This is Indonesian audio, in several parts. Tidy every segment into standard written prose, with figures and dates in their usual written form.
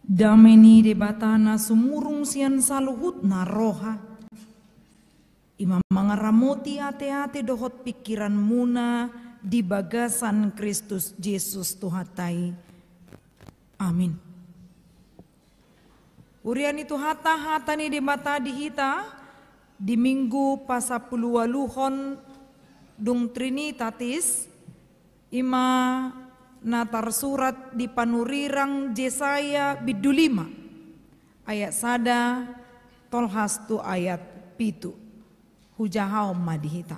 Dameni debatana sumurung sian saluhut na roha. Imam mangaramoti ate-ate dohot pikiran muna di bagasan Kristus Yesus Tuhatai. Amin. Urian itu hata ni debata di hita di minggu pasapuluwaluhon dung Trinitatis ima natar surat di panurirang Yesaya bidulima ayat sada tolhastu ayat pitu hujahau madihita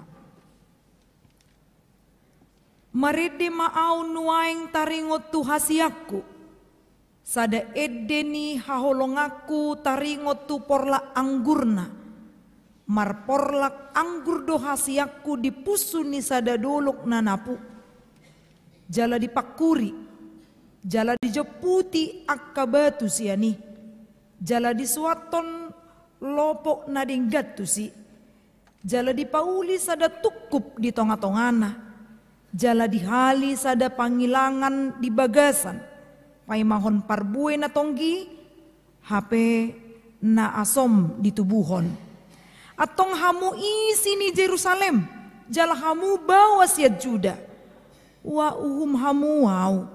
marede maau nuaing taringot tu hasiakku sada edeni haholongaku taringot tu porla anggurna marporlak anggur do hasiakku dipusuni sada dolok nanapu jala dipakuri, jala dijeputi akka batu siani, jala disuaton lopok nadinggat tu si, jala dipauli sada tukup di tonga-tongana, jala dihali sada pangilangan di bagasan, paimahon parbue na tonggi, hape na asom di tubuhon. Atong hamu isi ni Jerusalem, jala hamu bawa siat Juda. Wa uhum hamu wau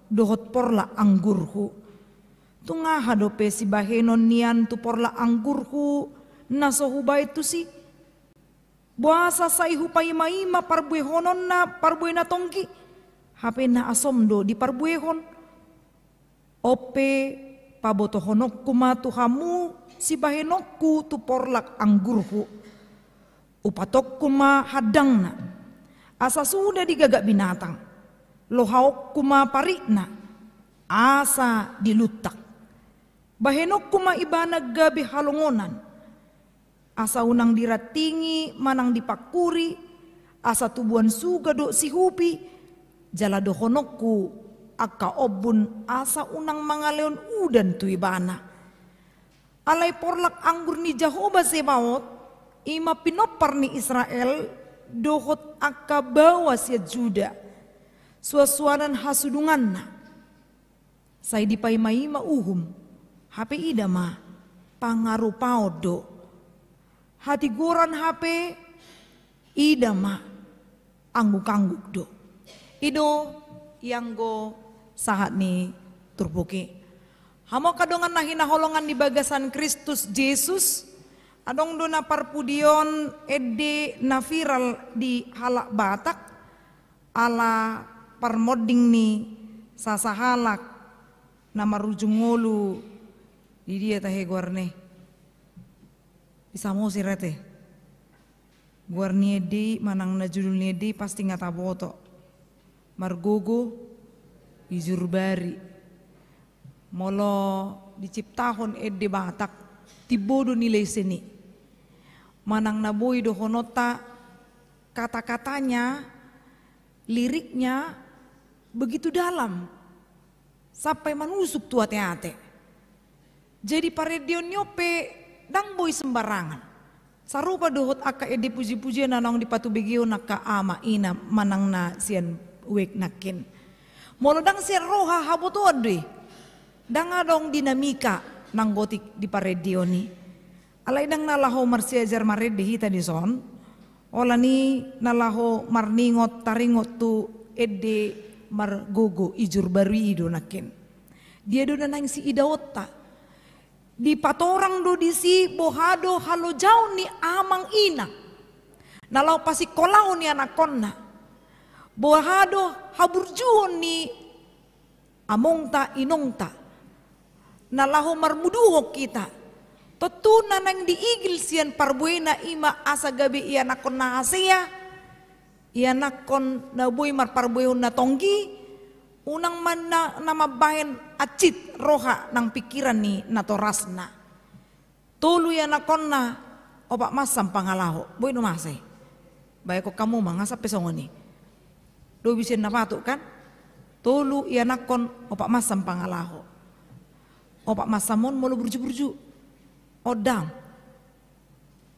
dohot porla anggurhu tunga hadope si bahenon nian tu porla anggurhu nasohu baitu si buasa saihu paima-ima parbuehonon na parbuena tongki hape na asomdo di parbuehon ope pabotohonok kumatu hamu si bahenokku tu porlak anggurhu upatok kuma hadang na asa sudah digagak binatang, lohaok kuma parikna, asa dilutak. Bahenok kuma ibana gabi halongonan, asa unang diratingi manang dipakuri, asa tubuan suga do sihupi, jala dohonokku akka obun asa unang mangaleon udan tu ibana. Alay porlak anggur ni Jehovah Sebaot, ima pinopar ni Israel, dohot akka bawa siat Juda suasuanan hasudungan na say di paimai mauhum hape idama pangarupao do hati goran hape idama angguk-angguk do ido yang go sahat ni turpuki hamo kadongan nahina holongan di bagasan Kristus Yesus adong dona parpudion ede na viral di halak Batak ala parmoding ni sasahalak na marujungolu di dia tahe guarne bisa mau sirete guarni ede manang na judul ede pasti ngata boto margogo ijurbari molo diciptahon ede Batak tibodo nilai seni manang naboy dohonota kata-katanya liriknya begitu dalam sampai manusuk tua ate-ate jadi paredion nyope dang boy sembarangan sarupa dohot aka ede puji-pujian nanong di patu begio naka ama ina manang na sian wek nakin molo dang sian roha haboto adri dang adong dinamika nang gotik di paredioni alay dang nalaho marsiajar marede hita di son ola ni nalaho marningot taringot tu ede margogo ijur baru ido nakin dia do nang si idaota di patorang do di si bohado halo jauh ni amang ina nalau pasi kolau ni anakonna bohado haburjuon ni amongta inongta nalaho marmuduhok kita Totu nanang diigil sian parbuena ima asa gabi iya nakon na asia iya nakon na buy mar parbueon na tonggi unang man na namabahen acit roha nang pikiran ni natorasna tulu iya nakon na opak masam pangalaho boy no masay bae ko kamu mangasa pesongoni do bisin na patuk kan tulu iya nakon opak masam pangalaho opak masamon molo burju-burju odang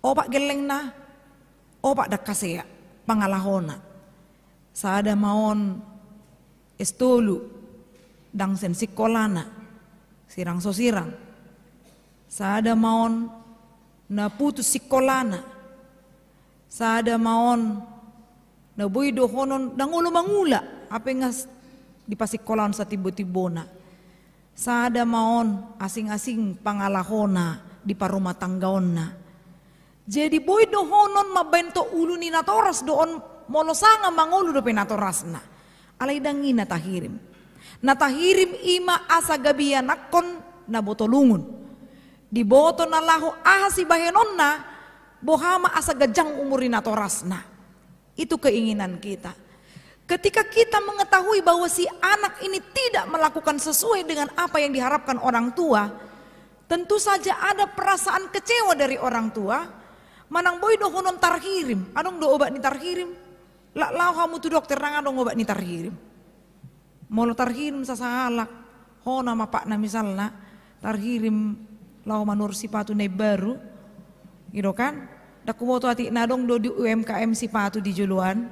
opak geleng na opak dakasea pangalahona saada maon estolu dang sen sikolana sirang so sirang. Sada maon na putus sikolana. Sada maon na boy dohonon dangulo mangula. Apa ngas di pasikolan sa tibo-tibona. Sada maon asing-asing pangalahona di parumah tanggaonna. Jadi boy dohonon mabento ulu ni natoras doon molosanga mangulu do penatorasna. Alay dangi natahirim. Natahirim ima asa gabiya nakon na botolungun. Di boto na laho ahasi bahenonna bohama asa gajang umurin natorasna. Itu keinginan kita. Ketika kita mengetahui bahwa si anak ini tidak melakukan sesuai dengan apa yang diharapkan orang tua, tentu saja ada perasaan kecewa dari orang tua. Manang boy dohonon tarhirim, adong do obat ni tarhirim. Lau kamu tu dokter nang adong obat ni tarhirim. Molo tarhirim sasalak, ho nama pak na misalna tarhirim lau manur sipatu ne baru, gitu kan? Daku boto ati nadong do di UMKM sipatu di juluan.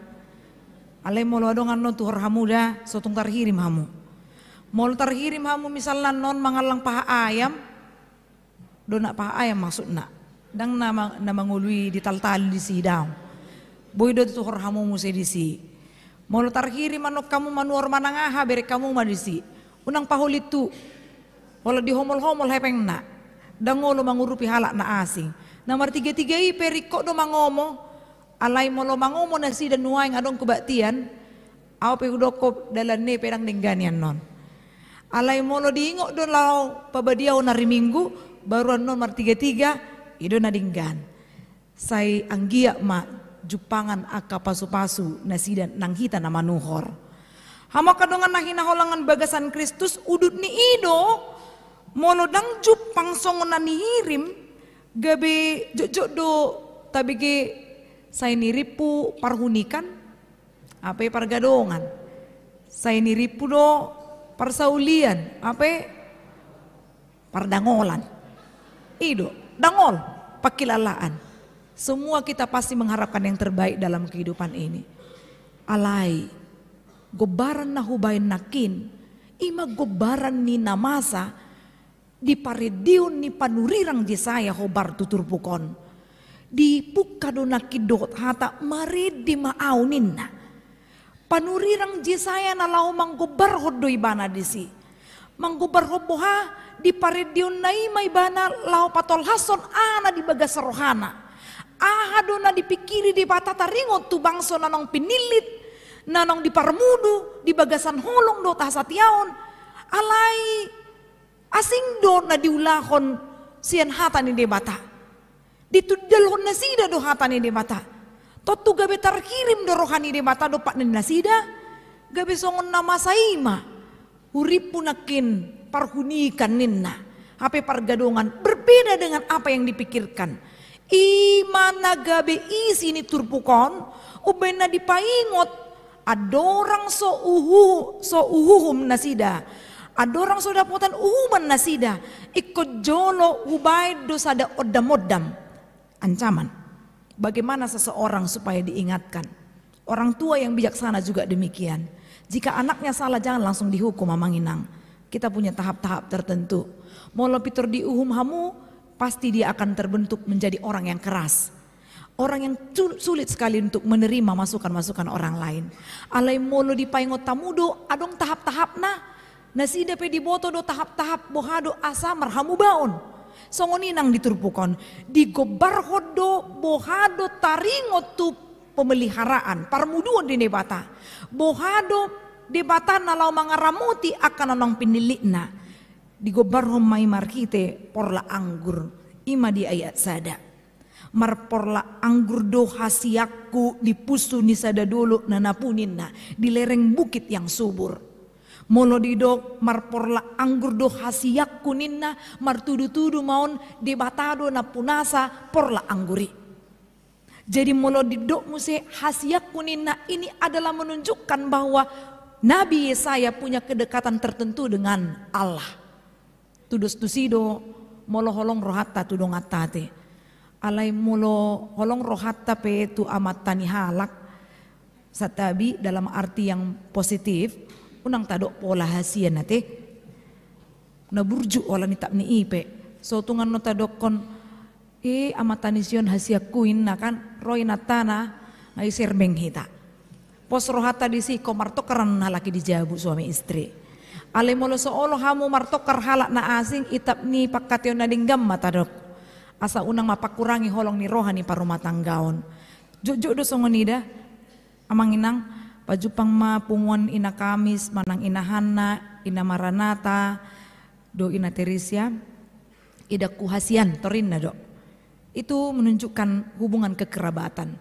Alay molo adong anon tuhor hamuda sotung tarhirim hamu. Molo tarhirim hamu misalnya non mangalang paha ayam, do nak paha ayam maksudna. Dang nama mangului di tal-tal di sidang. Boy do tuhor hamu muse di si. Molo tarhirim anok kamu manuor manangaha bere kamu madisi. Unang pahulit tu. Wala di homol-homol hepeng na. Dangolo mangurupi halak na asing. Nomor 3-3 perikok do mangomo. Alay molo mangomo na si dan nuay ngadong kebaktian. Aw pe udoko dalan ne perang dengganian non. Alay molo diingok do lau pabadiaw na riminggu baru nomor 3-3 ido na dinggan. Say anggia ma jupangan aka pasu-pasu na sidan nang hita na manuhor. Hama kadongan na hinaholangan bagasan Kristus udut ni ido. Molo dang jupang songon na nihirim gabe jojo do tabige say niripu parhunikan apa pargadongan say niripu do parsaulian apa pardangolan ido dangol pakilalaan. Semua kita pasti mengharapkan yang terbaik dalam kehidupan ini. Alay gobaran na hubayin nakin ima gobaran ni namasa di paredion ni panurirang Jesaya hobar tutur pukon. Di pukado nakidot hata maridi maaunin na. Panurirang Jesaya na lau manggobar hodo ibana disi. Manggobar hoboha di paredion na ima ibana lau patol hason ana di bagas rohana. Ahado na dipikiri di patata ringot tu bangso nanong pinilit. Nanong di parmudu di bagasan holong do tahasatiaon. Alay asing do na diulahon sian hata ni debata. Ditudalhon na sida do hata ni debata. Totu gabe tarkirim do rohani debata do pak na sida. Gabe songon na masaima. Uripu nakin parhunikan ninna. Hape pargadongan berbeda dengan apa yang dipikirkan. Imana gabe isi ni turpukon. Ubena dipaingot. Adorang so uhuhum nasida. Adorang so dapotan uhuman nasida. Ikut jolo ubay do sada odam-odam. Ancaman. Bagaimana seseorang supaya diingatkan. Orang tua yang bijaksana juga demikian. Jika anaknya salah jangan langsung dihukum mamanginang. Kita punya tahap-tahap tertentu. Molo pitur di uhum hamu pasti dia akan terbentuk menjadi orang yang keras. Orang yang sulit sekali untuk menerima masukan-masukan orang lain. Alai molo dipaingot tamudo adong tahap-tahap na. Nasida pe diboto do tahap-tahap bohado asamar hamu baon. Songoninang diturpukon. Digobar hodo bohado taringot tu pemeliharaan. Parmuduan di debata. Bohado debata nalau mangaramuti akan anong pinilikna. Digobar homai markite porla anggur. Ima di ayat sada. Marporla anggur do hasiakku dipusu ni sada dulu nanapuninna. Di lereng bukit yang subur. Molo didok marporla anggur do hasiak kuninna martudu-tudu maun debatado na punasa porla angguri. Jadi molo didok muse hasiak kuninna ini adalah menunjukkan bahwa Nabi Yesaya punya kedekatan tertentu dengan Allah. Tudus tusido molo holong rohatta tudong atate. Alai molo holong rohatta pe tu amat tani halak. Satabi dalam arti yang positif. Unang tadok pola hasian nate na burju wala ni tap ni ipe. So tungan no tadokon amatanision hasiakuin na kan roy natana ay serbeng hita. Pos rohata di si komartokaran na laki di jabu suami istri. Ale molo soolo hamu martokar halak na asing itap ni pakatyo na dinggam matadok. Asa unang mapakurangi holong ni rohani parumah tanggaon. Jojo do songonida amang inang pajupang mapungon ina Kamis manang inahana ina Maranata do ina Teresia ida kuhasian torin na do. Itu menunjukkan hubungan kekerabatan.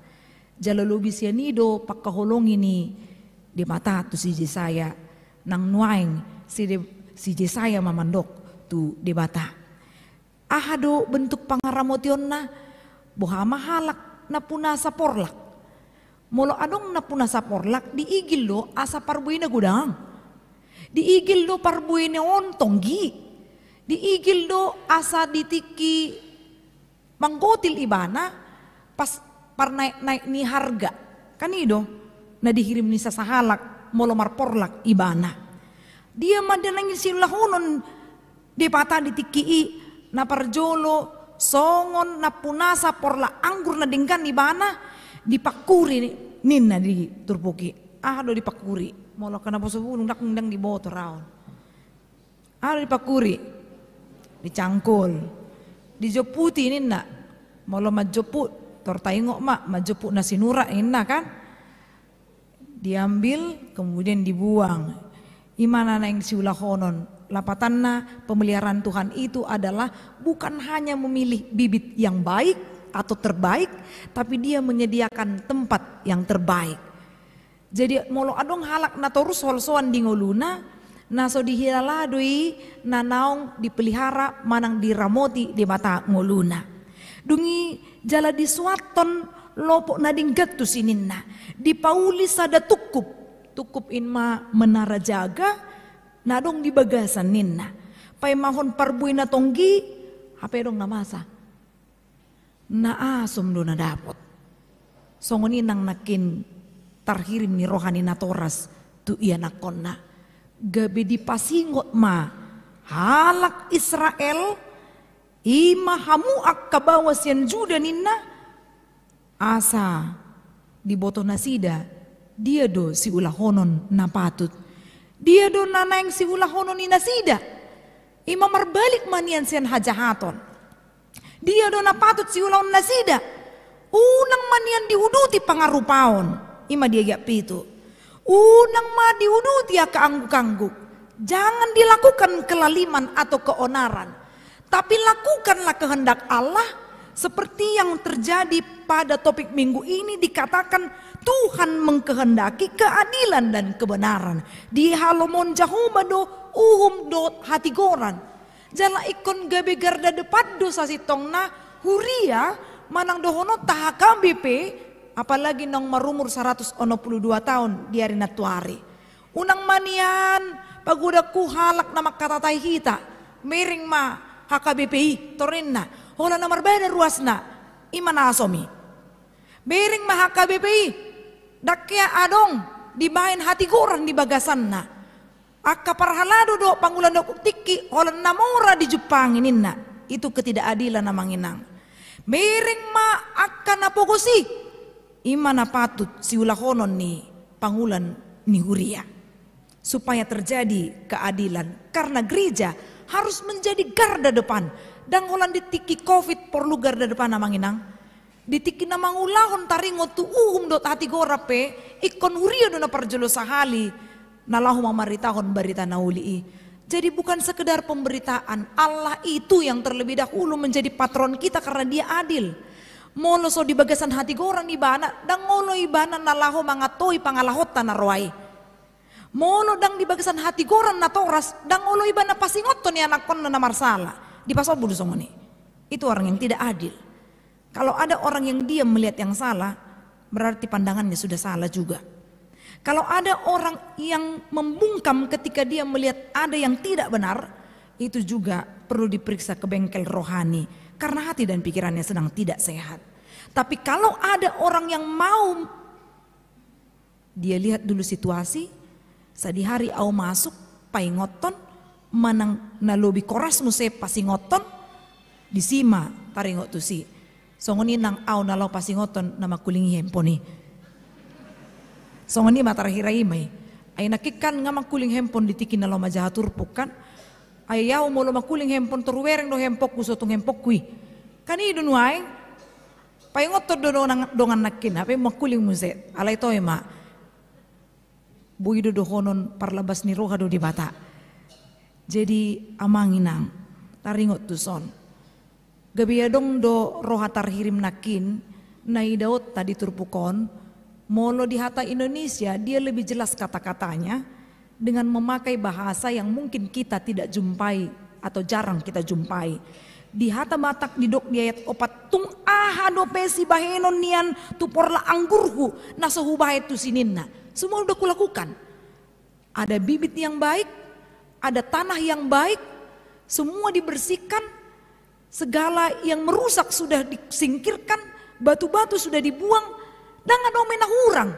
Jalulubi siya nido pagkaholong ini di mata tu si Jesaya nang nuaing si Jesaya mamandok tu di bata. Ahado bentuk pangaramotion na boha mahalak na puna sa porlak. Molo adong na puna sa porlak diigil lo asa parbuy na gudang. Diigil lo parbuy na ontonggi. Diigil lo asa ditiki manggotil ibana pas par naik ni harga kanido na dihirim ni sa sahalak molo marporlak ibana. Dia madanangin silahonon di pata ditiki na parjolo songon na punasa porla anggur na dingkan ibana dipakuri ninna di turpuki. Do dipakuri molo kana posubunung dakndang di boto raon. Dipakuri dicangkul dijoputi ninna molo majoput tortaingo majoput na sinura inna kan diambil kemudian dibuang. Imana na yang siulahonon lapatanna pemeliharaan Tuhan itu adalah bukan hanya memilih bibit yang baik atau terbaik, tapi dia menyediakan tempat yang terbaik. Jadi molo adong halak na torus holsoan di ngoluna naso dihilaladui na naong dipelihara manang diramoti di mata ngoluna. Dungi jala disuaton lopo na dinggat tu sininna dipauli sada tukup inma menara jaga nadong di bagasan ninna pay mahon parbuy na tonggi apa dong namasa na asom do na dapot songonin nang nakin tarhirim ni rohani na toras tu iya nakonna gabi di pasingot ma halak Israel ima hamuak kabawas yan juda ninna asa di boto nasida dia do si ulahonon na patut. Dia do nanaing si ulahonon ni nasida. Ima marbalik manian siyan hajahaton. Dia do na patut si ulahon nasida. Unang manian diuduti pangarupaon. Ima dia pito. Unang ma diuduti ya kaangguk-angguk. Jangan dilakukan kelaliman atau keonaran. Tapi lakukanlah kehendak Allah. Seperti yang terjadi pada topik minggu ini dikatakan Tuhan mengkehendaki keadilan dan kebenaran. Di halomon jahumado dot hatigoran. Jala ikon gabe garda depan dosa sitongna huria manang dohono tahakam BP apalagi nang marumur 182 tahun di hari natuari. Unang manian pagudaku halak nama katatai hita miring ma HKBPI torinna. Hola namar beda ruasna imana asomi. Bering ma HKBPI dakya adong dibain hati goran di bagasanna. Akka parhalado do pangulan do tiki hola namora di Jepang ininna. Itu ketidakadilan namanginang. Bering ma akka napogosi imana patut si ulahonon ni pangulan ni huria. Supaya terjadi keadilan karena gereja harus menjadi garda depan. Dan holan ditiki COVID perlu garda depan namanginang. Ditiki namang ulahon taringo tu dot hati gorape ikon huria do na parjolo sahali nalahu mamaritahon barita nauli. Jadi bukan sekedar pemberitaan, Allah itu yang terlebih dahulu menjadi patron kita karena dia adil. Molo so di bagasan hati goran ibana dan ngolo ibana nalahu mangatoi pangalahota narwai. Molo dang di bagasan hati goran na toras dan ngolo ibana pasingoton ni anak kon na marsala. Di pasal budu songoni. Itu orang yang tidak adil. Kalau ada orang yang diam melihat yang salah, berarti pandangannya sudah salah juga. Kalau ada orang yang membungkam ketika dia melihat ada yang tidak benar, itu juga perlu diperiksa ke bengkel rohani. Karena hati dan pikirannya sedang tidak sehat. Tapi kalau ada orang yang mau, dia lihat dulu situasi, sadi hari au masuk, paingoton, manang nalobi koras mo se pasingoton disima taringot tu si songoni nang au nalaw pasingoton na makuling hemponi songoni matarhirai may ay nakikan nga makuling hempon ditikin nalaw majahaturpok kan ay yaw mo lo makuling hempon turwereng do hempok kuso tong hempok kui kani dunway paingot to dongan nakin ape makuling muset alay to ma buido dohonon parlabas ni roha do di bata jadi amanginang taringot tu son gabiadong do roha tarhirim nakin naidaot tadi turpukon molo di hata Indonesia dia lebih jelas kata-katanya dengan memakai bahasa yang mungkin kita tidak jumpai atau jarang kita jumpai. Di hata Batak di dok di ayat 4 tung ahado pesi bahenon nian tuporla anggurhu nasahu bahet tu sininna. Semua udah kulakukan. Ada bibit yang baik, ada tanah yang baik, semua dibersihkan, segala yang merusak sudah disingkirkan, batu-batu sudah dibuang, dan ada menah urang.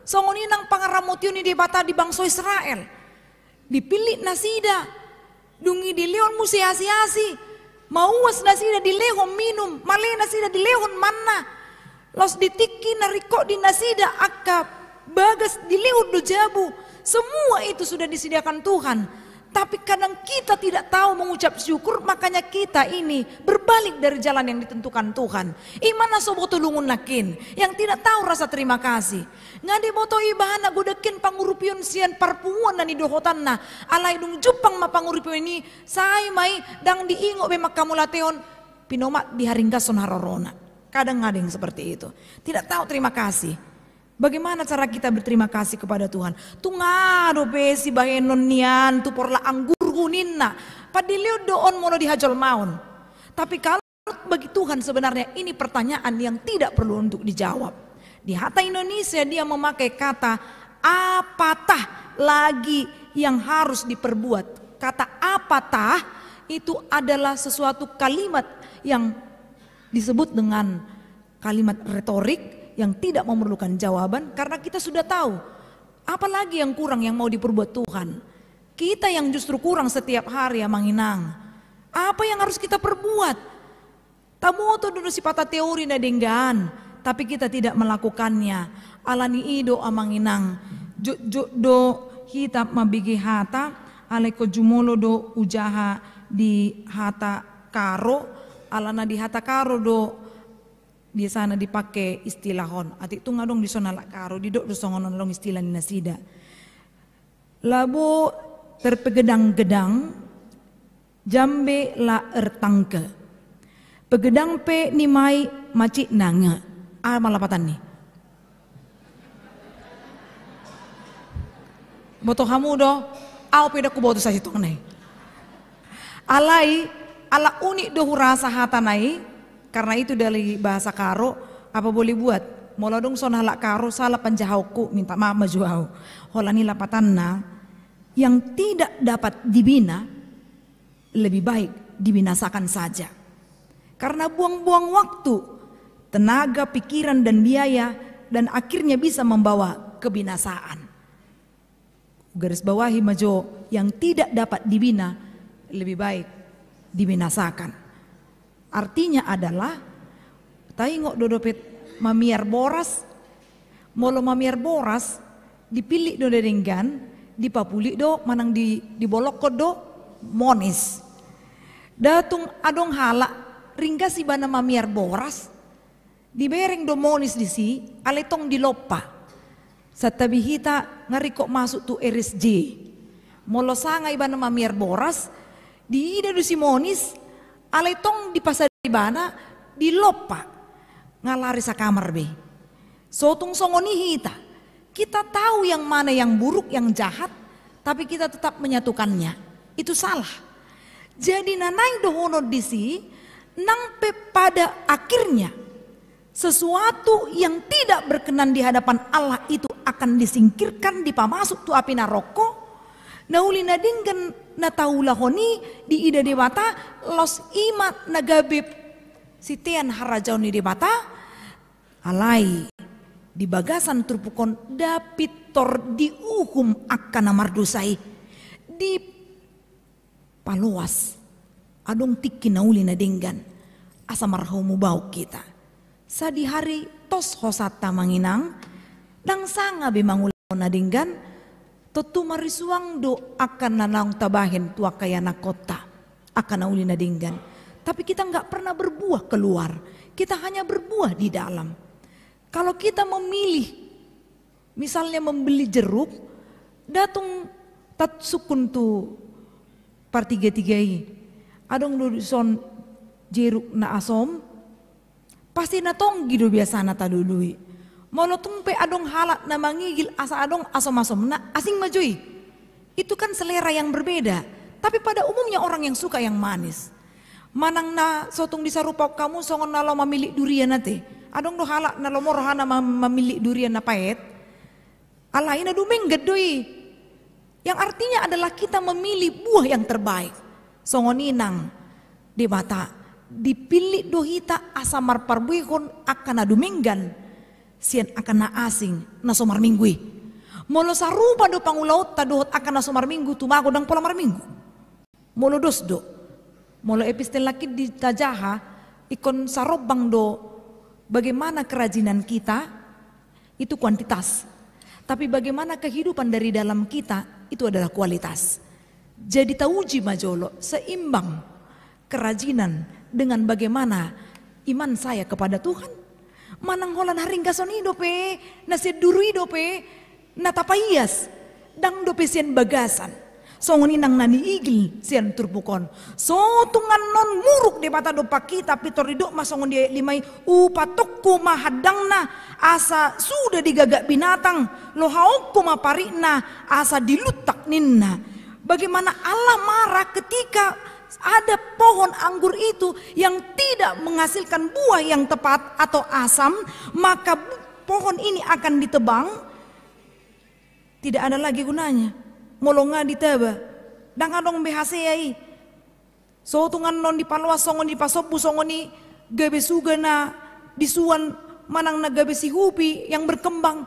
Songoninang pangaramotion di bata di bangsa Israel. Dipilih nasida, dungi di leon musi asi-asi. Mauas nasida di lehon minum, male nasida di lehon manna. Los ditiki nariko di nasida akka bagas di lehon do jabu. Semua itu sudah disediakan Tuhan. Tapi kadang kita tidak tahu mengucap syukur, makanya kita ini berbalik dari jalan yang ditentukan Tuhan. Imana sobo tulungun nakin yang tidak tahu rasa terima kasih. Ngade boto ibahana godekin pangurupion sian parpunguan na ni dohotan na alay dung jupang mapangurupion ini say may dang diingo be makamulateon pinomat di haringgason harorona. Kadang ngadeng seperti itu. Tidak tahu terima kasih. Bagaimana cara kita berterima kasih kepada Tuhan? Tungado besi bahenon nian tu porla anggur huninna. Padilio doon mono dihajol maun. Tapi kalau bagi Tuhan sebenarnya ini pertanyaan yang tidak perlu untuk dijawab. Di hata Indonesia dia memakai kata apatah lagi yang harus diperbuat. Kata apatah itu adalah sesuatu kalimat yang disebut dengan kalimat retorik yang tidak memerlukan jawaban karena kita sudah tahu apalagi yang kurang yang mau diperbuat Tuhan. Kita yang justru kurang setiap hari ya manginang. Apa yang harus kita perbuat? Tamoto dulu sipata teori na denggan, tapi kita tidak melakukannya. Alani ido amanginang. Do kita mabigi hata aleko jumolo do ujaha di hata karo alana di hata karo do biasanya dipakai istilahon. Ati itu ngadong di sana lak karo di dok dosongon long istilah ni nasida. Labo terpegedang-gedang jambe la ertangke. Pegedang pe ni mai macik nanga. Malapatan ni. Boto kamu do, au peda ku boto sa sitong nai. Alai ala unik do rasa hatanai. Karena itu dari bahasa karo, apa boleh buat? Molodong son halak karo salah panjahauku minta maaf majuau. Holani lapatanna yang tidak dapat dibina lebih baik dibinasakan saja. Karena buang-buang waktu, tenaga, pikiran dan biaya dan akhirnya bisa membawa kebinasaan. Garis bawahi majo yang tidak dapat dibina lebih baik dibinasakan. Artinya adalah taingok dodopet mamiar boras, molo mamiar boras dipilih do denggan, dipapuli do manang di bolok do monis. Datung adong hala ringga si bana mamiar boras dibereng do monis di si aletong dilopa. Satabihita ngari kok masuk tu RSJ. Molo sangay bana mamiar boras di ida do si monis aletong di pasar di bana di lopa ngalari sa kamar be. Sotung songoni kita tahu yang mana yang buruk yang jahat tapi kita tetap menyatukannya. Itu salah. Jadi nanai dohono disi nangpe pada akhirnya sesuatu yang tidak berkenan di hadapan Allah itu akan disingkirkan dipamasuk tu api naroko. Nauli nadinggan natahulahoni di ida dewata los imat nagabib sitian harajau ni dewata alai di bagasan turpukon dapitor diuhum akan amardusai di paluas adong tiki nauli na dinggan asa marhamu bau kita sa di hari tos hosata manginang dang sanga bimangulaw na dinggan totu marisuang do akan nanang tabahin tua kaya na kota akan nauli na dinggan. Tapi kita nggak pernah berbuah keluar, kita hanya berbuah di dalam. Kalau kita memilih, misalnya membeli jeruk, datang tat sukun tu partiga-tigai, adong son jeruk na asom, pasti na tonggi do biasa na tadului. Molo tumpe adong halak na mangigil asa adong asom-asom na asing majui. Itu kan selera yang berbeda. Tapi pada umumnya orang yang suka yang manis. Manang na sotong disarupau kamu songon nalo memilih durian nate. Adong do halak nalo morohana memilih durian na pahit. Alaina dumeng gedoi. Yang artinya adalah kita memilih buah yang terbaik. Songoninang di mata dipilih dohita asamar parbuihon akan adumenggan. Sian akan na asing na somar minggui. Molo sarupa do pangulaut tadohot akan na somar minggu tumago dang pola mar minggu. Molo dos do. Molo epistel laki di tajaha ikon sarobang do bagaimana kerajinan kita itu kuantitas. Tapi bagaimana kehidupan dari dalam kita itu adalah kualitas. Jadi tauji majolo seimbang kerajinan dengan bagaimana iman saya kepada Tuhan. Manang holan haring kasoni dope nasi durui dope natapayas dang dope sian bagasan. Songoni nang nani igil sian turbukon. So tungan non muruk de bata do pakita pitor didok masongon dia limai upatokku mahadangna asa sudah digagak binatang lohaokku maparina asa dilutak ninna. Bagaimana Allah marah ketika ada pohon anggur itu yang tidak menghasilkan buah yang tepat atau asam, maka pohon ini akan ditebang, tidak ada lagi gunanya. Molonga diteba, dang adong behasei. So tungan non di palwa songon di pasopu songon ni gabe suga na disuan manang na gabe si hupi yang berkembang.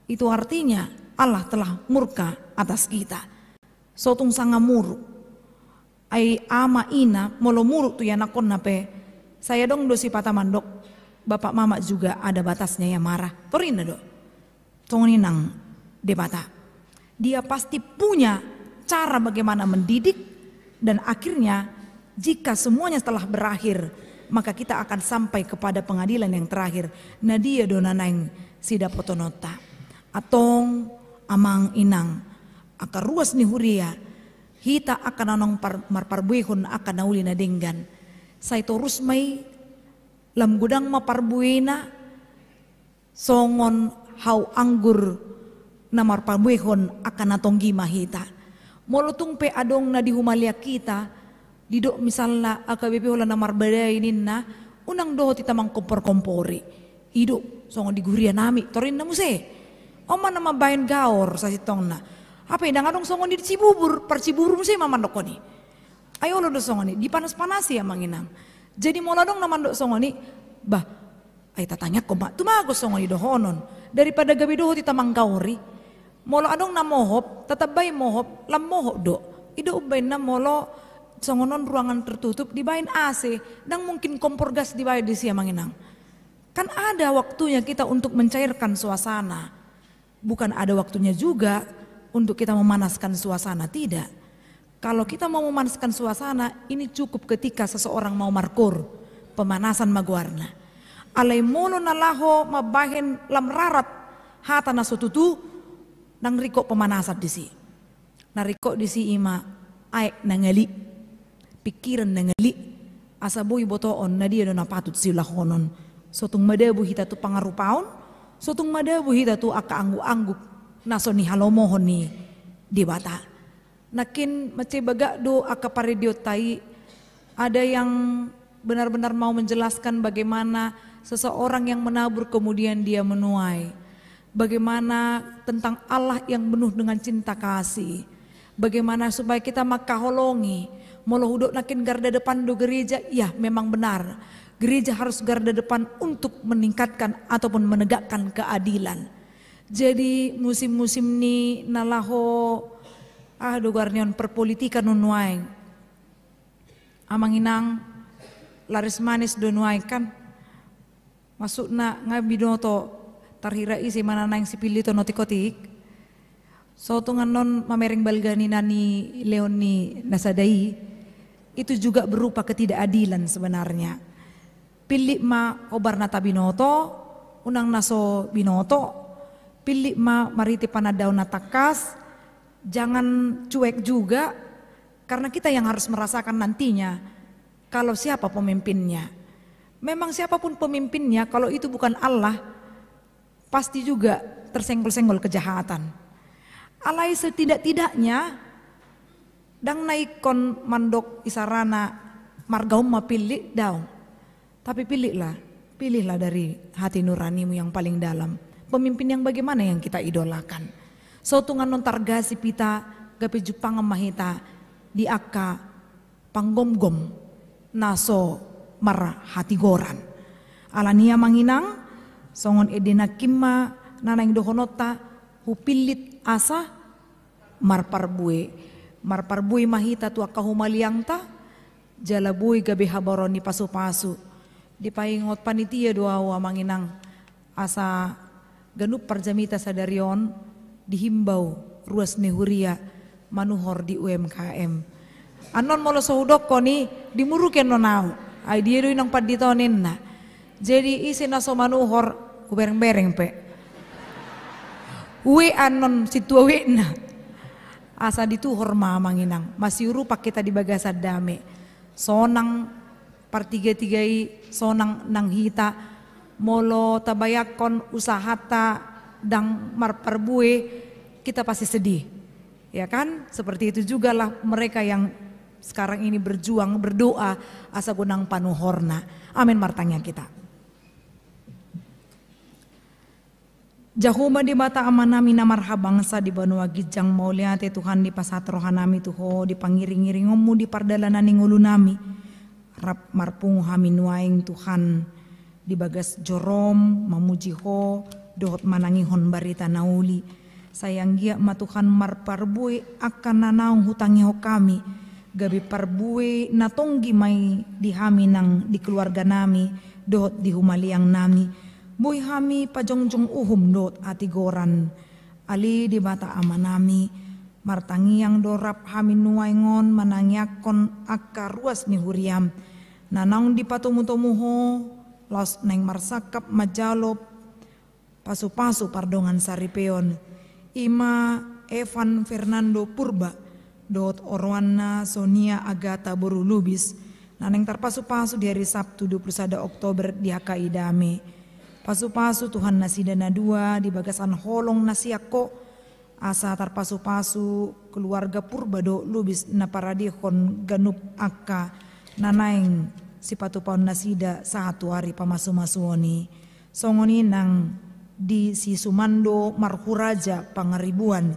Itu artinya Allah telah murka atas kita. So tung sanga muruk. Ai ama ina molo muruk tu ya nakon nape. Saya dong dosi patah mandok. Bapak mama juga ada batasnya ya marah. Torina do. Songon nang debata. Dia pasti punya cara bagaimana mendidik dan akhirnya jika semuanya telah berakhir maka kita akan sampai kepada pengadilan yang terakhir. Nadia donanaing sida potonota atong amang inang akar ruas ni huria hita akan anong marparbuihon akan nauli na dinggan. Say torus may lam gudang maparbuina songon hau anggur na marpabuihon akan natonggi mahita. Molotung pe adong na dihumalia kita didok misalnya AKBP hola na marbaday ninna unang doho tita mang kompor-kompori idok songon diguria nami torin na muse oma na mabayan gaor sa sitong na apa yang adong songon di Cibubur perciburu muse mamandok ni ayo lo do songon ni dipanas-panasi ya manginang jadi mola dong na mandok songon ni bah ay tatanya ko ba tumagos songon ni dohonon daripada gabi doho tita mang gaori. Molo adong na mohop, tatabay mohop, lam mohop do. Ido ubay na molo songonon ruangan tertutup dibayin AC, dan mungkin kompor gas dibayar di siya manginang. Kan ada waktunya kita untuk mencairkan suasana. Bukan ada waktunya juga untuk kita memanaskan suasana, tidak. Kalau kita mau memanaskan suasana, ini cukup ketika seseorang mau markur, pemanasan magwarna. Alay molo nalaho mabahin lam rarat hata na sututu, nang riko pemanasan di si. Nariko di si ima aek nangali. Pikiran nangali. Asa boy botoon na dia do napatut sila honon. Sotong madabu hita tu pangarupaon. Sotong madabu hita tu aka anggu-angguk. Naso ni halomohon ni di bata. Nakin mace baga do aka paredio tai. Ada yang benar-benar mau menjelaskan bagaimana seseorang yang menabur kemudian dia menuai. Bagaimana tentang Allah yang penuh dengan cinta kasih. Bagaimana supaya kita makaholongi. Molo hudok nakin garda depan do gereja. Ya memang benar. Gereja harus garda depan untuk meningkatkan ataupun menegakkan keadilan. Jadi musim-musim ni nalaho Dogarnion perpolitikan nunuaing. Amanginang laris manis donuaing kan. Masuk na ngabinoto tarhira isi mana nang sipili to notikotik. So tungan non mamereng balgani nani Leoni Nasadai itu juga berupa ketidakadilan sebenarnya. Pilih ma obar nata binoto, unang naso binoto, pilih ma mariti panadaw natakas, jangan cuek juga karena kita yang harus merasakan nantinya kalau siapa pemimpinnya. Memang siapapun pemimpinnya kalau itu bukan Allah pasti juga tersenggol-senggol kejahatan. Alai setidak-tidaknya dang naikon mandok isarana margaum ma pilih daw. Tapi pilihlah dari hati nuranimu yang paling dalam. Pemimpin yang bagaimana yang kita idolakan. So tungan non targasi pita gapi jupang mahita di akka panggomgom naso marah hati goran. Alania manginang songon edena kimma nanang dohonota hupilit asa marparbue mahita tu akka humaliangta jalabui gabi habaroni pasu-pasu dipaingot panitia doa manginang asa ganup parjamita sadarion dihimbau ruas nehuria manuhor di UMKM anon molo sohudok ko ni dimuruken nonau ay diero nang paditonin na jadi isi naso manuhor kubereng-bereng pe uwe anon situawe na asa dituhor manginang masih rupa kita di bagasad dame sonang partiga-tigai sonang nang hita molo tabayakon usahata dang marparbue kita pasti sedih ya kan seperti itu juga lah mereka yang sekarang ini berjuang berdoa asa gunang panuhorna amin martanya kita Jahuma di mata amanami na marhabangsa di banua gijang mauliate Tuhan di pasatrohanami tuho di pangiring-iringomu di pardalanan ningulu nami rap marpung haminuaing Tuhan di bagas jorom mamujiho dohot manangihon barita nauli sayang gia matuhan marparbue akan nanaung hutangiho kami gabi parbue natonggi may dihami nang di keluarga nami dohot di humaliang nami boy hami pajongjong uhum dot ati goran ali di mata amanami martangiang dorap hami nuaingon manangyakon akka ruas ni huriam nanang di patumutomuho los neng marsakap majalop pasu-pasu pardongan saripeon ima Evan Fernando Purba dot Orwana Sonia Agata Boru Lubis naneng tarpasu-pasu di hari Sabtu 21 Oktober di Hakai Dame pasu-pasu Tuhan nasida na dua di bagasan holong nasiako asa tarpasu-pasu keluarga Purbado Lubis na paradihon ganup akka nanaing si patupaon nasida satu hari pamasu-masuoni songoni nang di si Sumando Marhuraja Pangaribuan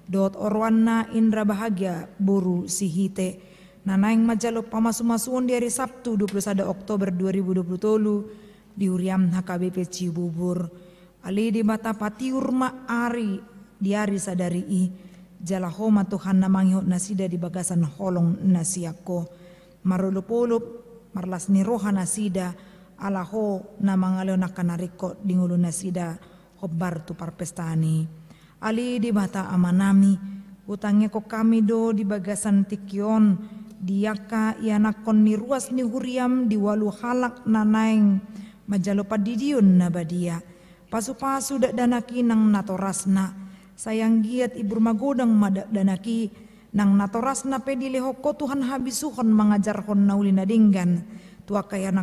dot Orwana Indra Bahagia Boru Sihite nanaing majalop pamasu-masuon di hari Sabtu 21 Oktober 2020 di Uriam HKBP Cibubur ali di mata patiurma ari di hari sadari i jalahoma Tuhan namanghot nasida di bagasan holong nasiako marulupulup marlas ni roha nasida alaho namangalo nakanariko dingulu nasida hobbar tu parpestani ali di mata amanami utangnya ko kami do di bagasan tikyon diaka ianakon ni ruas ni huriam di walu halak nanaing majalo padidion na badia pasu-pasu dak danaki nang natorasna sayang giat ibur magodang madak danaki nang natorasna pedilehoko Tuhan habisuhon mengajarhon nauli nadinggan tua kaya